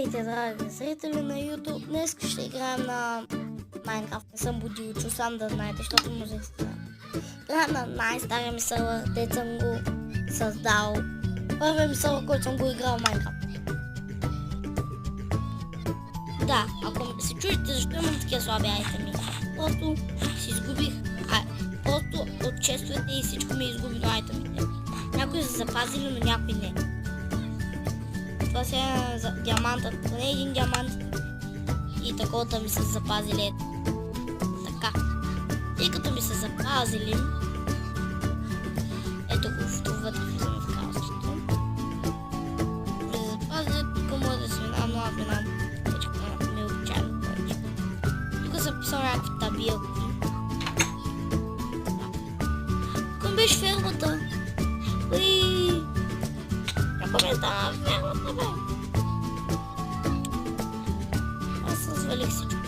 Здравейте, драги зрители на YouTube. Днес ще играем на Майнкрафт. Не съм будил, чу сам да знаете, защото може да стане. Играем на най-стария ми сървър, дето съм го създал. Първият ми сървър, който съм го играл в Майнкрафт. Да, ако се чудите защо имам такива слаби айтеми, просто си изгубих. Просто от честовете и всичко ми изгуби на айтемите. Някои са запазили, но някои не. Това сега е за диаманта, поне един диамант и таковата ми са запазили. Така. И като ми са запазили, ето го вътре влизаме в каустото. Да запазят, тук може да се минам, но аз минам всичко ми е обичайно повече. Тук съм писал някакви табилки. Тук беше фермата. Уиii! Някой ми стана фермата, бе! Аз развалих всичко.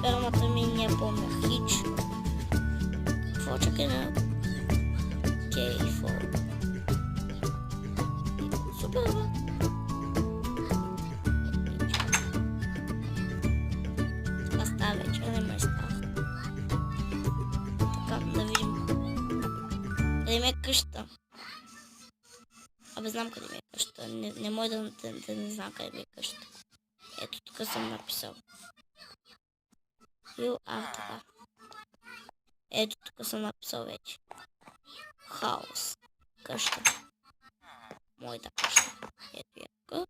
Фермата ми не е помня хич. Какво чакай на... Кейфо. Супер, бе! Така става вече, не ме става. Така, да видим. Къде ми е къщата? Абе, знам къде ми е къщата. Не може да не знам къде ми е къщата. Ето, тук съм написал. Така. Ето, тук съм написал вече. Хаос. Къща. Моята къща. Ето я тук.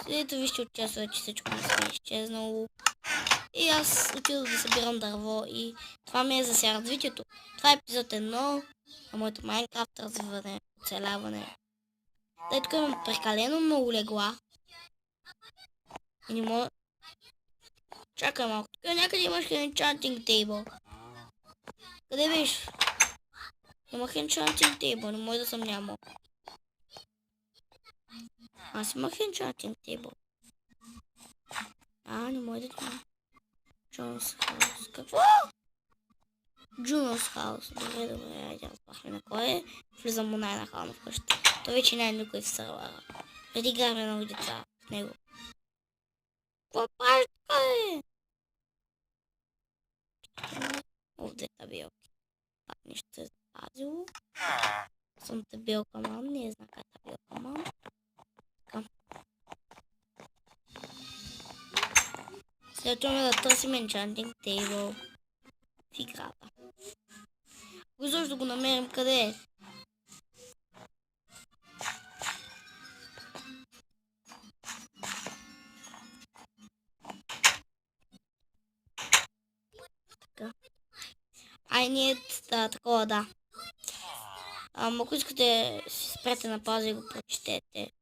След вижте от часа вече всичко ми се изчезнало. И аз отидох да събирам дърво и това ми е за сега развитието. Това е епизод 1 на моето Майнкрафт развиване, оцеляване. Тъй тук имам прекалено много легла. И не мога... Чакай малко. Тук някъде имаш enchanting table. Къде беше? Имах enchanting table, не може да съм нямал. Аз имах enchanting table. Не може да няма. Джунос хаус. Какво? Джунос хаус. Добре, айде разбрахме на кой е. Влизам му най-нахално в къщата. Той вече не е никой в сървъра. Преди играхме много деца в него. Какво правиш тук, е? Две табелки. Пак нещо се е запазило. Съм табелка мам, не знам как е табелка мам. Така. След това да търсим enchanting table в играта. Защо да го намерим къде е? Така. Ние такова, да. Ако искате си спрете на пауза и го прочетете.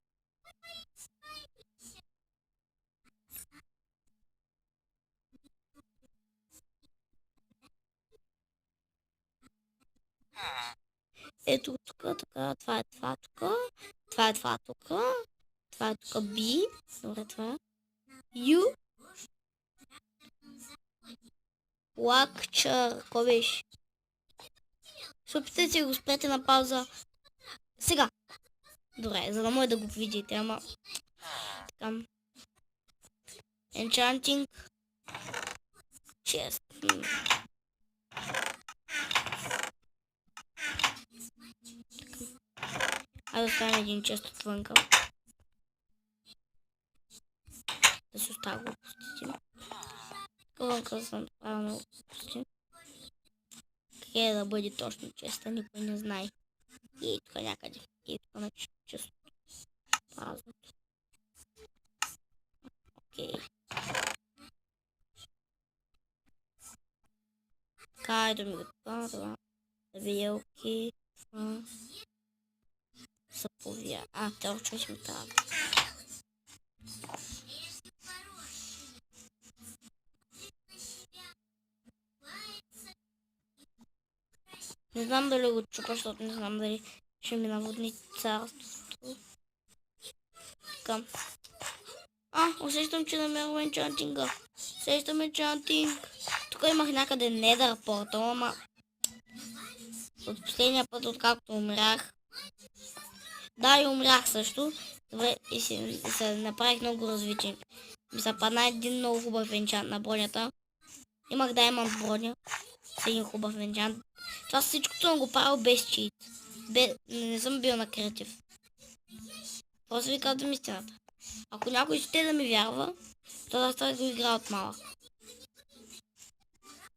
Ето тук, така, това е това тук, това е това тук, това е тук B, добре това, U, Lecture, какво беше? Се опитайте си го спрете на пауза. Сега. Добре, за да може да го видите, ама... Така. Enchanting. Chest. Да оставим един чест отвънка. Да се остава глупостите. Вънка съм правилно глупости. Къде да бъде точно честа, никой не знае. И тук някъде. И тук на често. Празното. Окей. Така, ето ми го това. Да видя, окей. Това. Съповия. Те още ще ми трябва. Не знам дали го чупа, защото не знам дали ще ми наводни царството. Така. Усещам, че намервам енчантинга. Усещам енчантинг. Тук имах някъде недър портал, ама... От последния път, откакто умрях, Да, и умрях също. Добре, и се направих много развитие. Ми се падна един много хубав енчант на бронята. Имах Diamond броня. С един хубав енчант. Това всичко съм го правил без чит. Не съм бил на креатив. Просто ви казвам истината. Ако някой ще да ми вярва, то да това го игра от малък.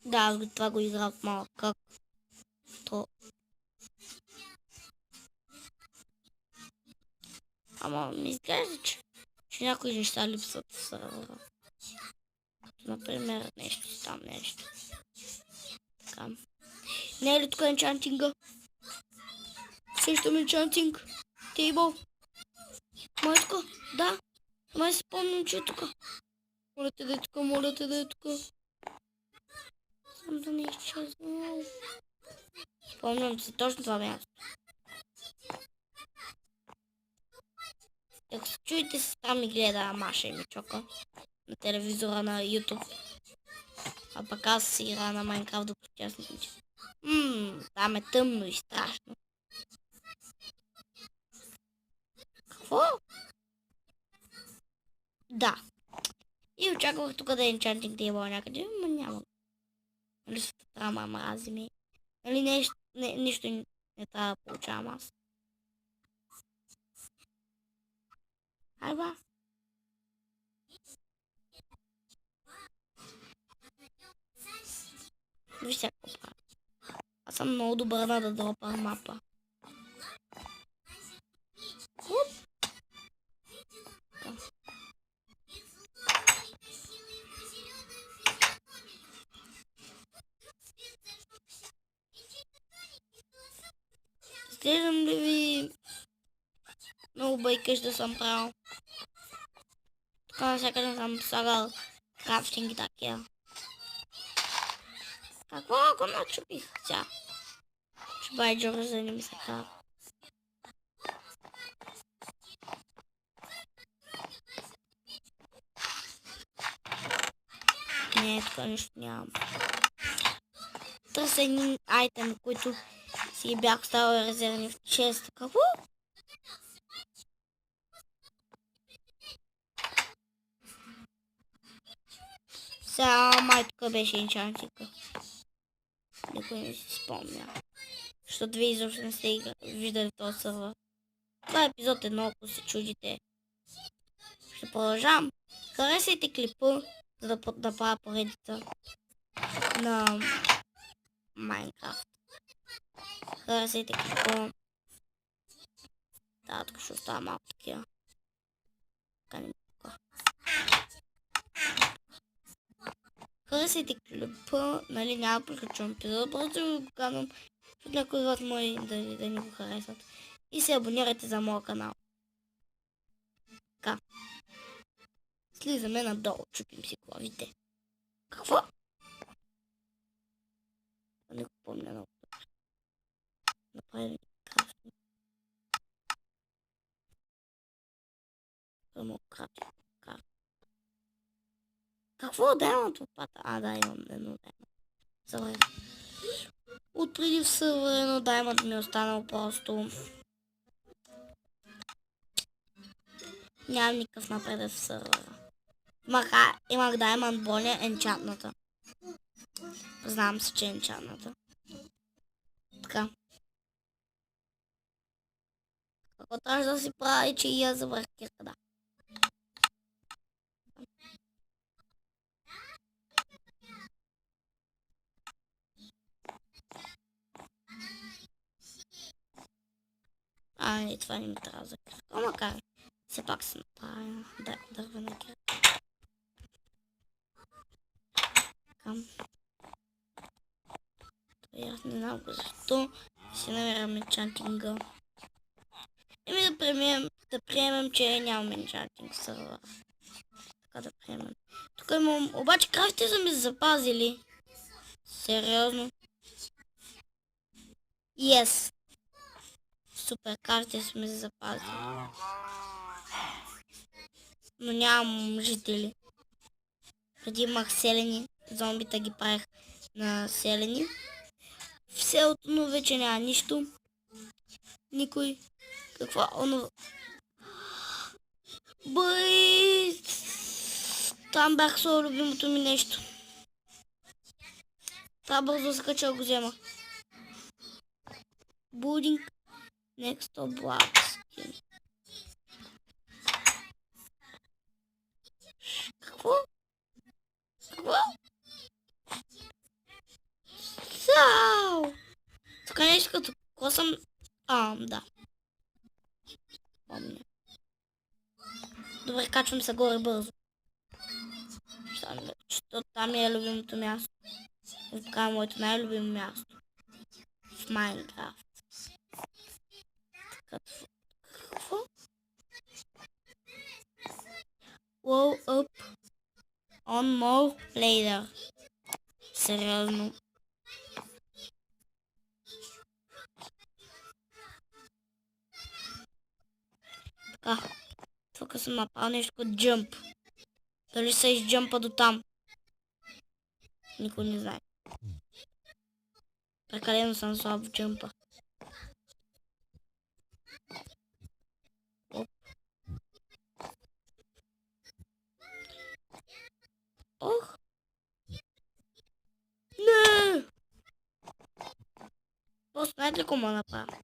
Да, аз това го игра от малък. Как? То. Ама ми изглежда, че някои неща липсват в сервера. Например, нещо там, нещо. Така. Не е ли тук енчантинга? Срещам енчантинг. Тейбъл. Май е тук? Да. Май си спомням, че е тук. Моля те да е тук, моля те да е тук. Сам да не изчезнал. Спомням се точно това място. Ако се чуете, сестра ми гледа Маша и Мичока на телевизора на YouTube. А пък аз си игра на Майнкрафт докато тя се случи. Там е тъмно и страшно. Какво? Да. И очаквах тук да е енчантинг тейбъл някъде, но няма. Нали се трама мрази ми. Нали нищо не трябва да получавам аз. Айба. Виж сега какво правя. Аз съм много добър на да дропам мапа. Изглеждам ли ви много байкаш да съм правил? Тук навсякъде съм слагал крафтинг и такива. Какво го начупих сега? Шубай Джордж да не ми се кара. Не, тук нищо нямам. Търся един айтем, които си бях оставил резервни в чест. Какво? Сега май тук беше енчантика. Никой не си спомня. Защото вие изобщо не сте виждали този сервер. Това е епизод 1, ако се чудите. Ще продължавам. Харесайте клипа, за да направя поредица на Майнкрафт. Харесайте клипа. Да, тук ще остава малко такива. Така не мога. Харесайте клипа, нали няма приключвам епизода, просто го казвам, защото някои от мои да ни го харесват. И се абонирайте за моя канал. Така. Слизаме надолу, чупим си главите. Какво? Не го помня много. Направим крафтинг. Само крафтинг. Какво даймонд попата? Да, имам едно даймонд. Забравя. Отпреди в сервер едно даймонд ми е останал просто. Нямам никакъв напредък в сервера. Имах даймонд броня енчантната. Знам се, че е енчантната. Така. Какво трябва да си прави, че и аз забрах кирка, да. И това не ми трябва за кирка. Макар все пак се направя дървена кирка. Аз не знам защо си намерям енчантинга. Да приемем, че нямам енчантинг в сервера. Така да приемем. Тук имам... Обаче крафтите са ми запазили. Сериозно. Yes. Супер, крафтите са ми запазили. Но нямам жители. Преди имах селени. Зомбита ги правих на селени. В селото, но вече няма нищо. Никой. Какво? Оно... Бъй! Там бях своя любимото ми нещо. Това бързо се кача го взема. Будинг. Next to black skin. Какво? Какво? Сау! Тук нещо като косъм... Да. Помня. Добре, качвам се горе бързо. Защото там е любимото място. Това е моето най-любимо място. В Майнкрафт. Какво? Blow up on more later. Сериозно. Така. Тук съм напал нещо като джъмп. Дали се изджъмпа до там? Никой не знае. Прекалено съм слаб в джъмпа. Оп. Ох! Не! Просто знаете ли какво му направя?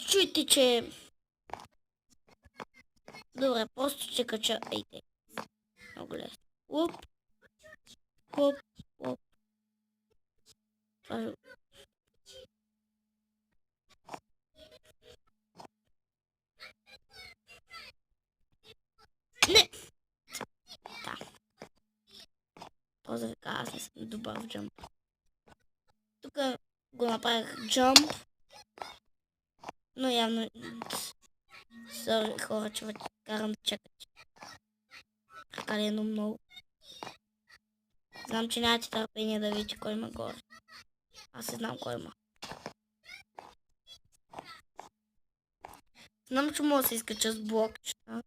Чуйте, че... Добре, просто ще кача... Ейте. Много лесно. Оп! Оп! Оп! Не! Да. Просто така, аз не съм добър в джъмп. Тук го направих джъмп. Но явно... Сори, хора, че карам да чакате. Прекалено много. Знам, че нямате търпение да видите кой има горе. Аз не знам кой има. Знам, че мога да се изкача с блокчета.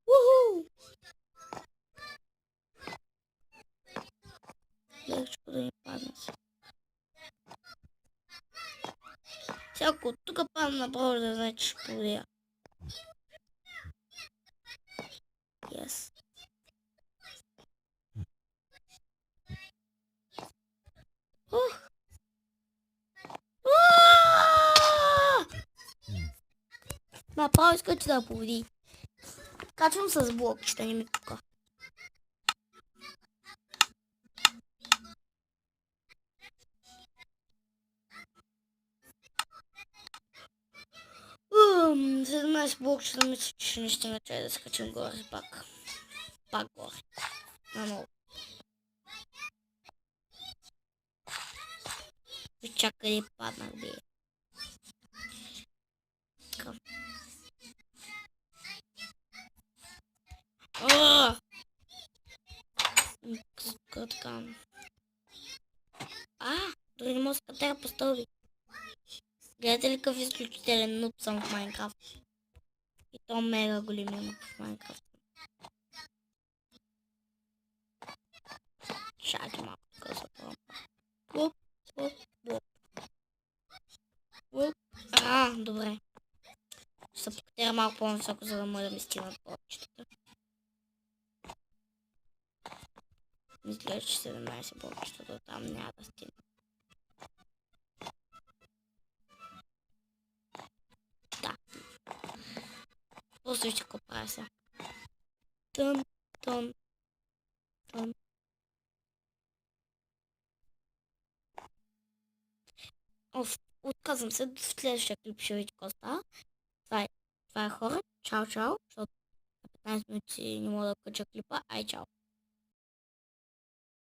Уху! Лекчко да ни падна се. Всяко тук падна направо да знае, че ще подия. Yes. Ух! Направо иска, че да победи. Качвам с блокчета, не ми тука. След 17 блокчета мисля, че не ще начая да скачам горе пак. Пак горе. Наново. Чакай, паднах бе. Така. Така. Дори не мога да катера по стълби. Гледате ли какъв изключителен нуб съм в Майнкрафт? И то мега големия нуб в Майнкрафт. Чакай малко така се пробвам. Луп, луп, луп. Луп. Добре. Ще се покатера малко по-високо, за да може да ми стигнат блокчетата. Мисля, че 17 блокчета там няма да стигна. Да. Просто вижте какво правя сега. Тън, тън, тън. Отказвам се, в следващия клип ще видите какво става. Това е хора. Чао, чао, защото на 15 минути не мога да кача клипа. Ай, чао.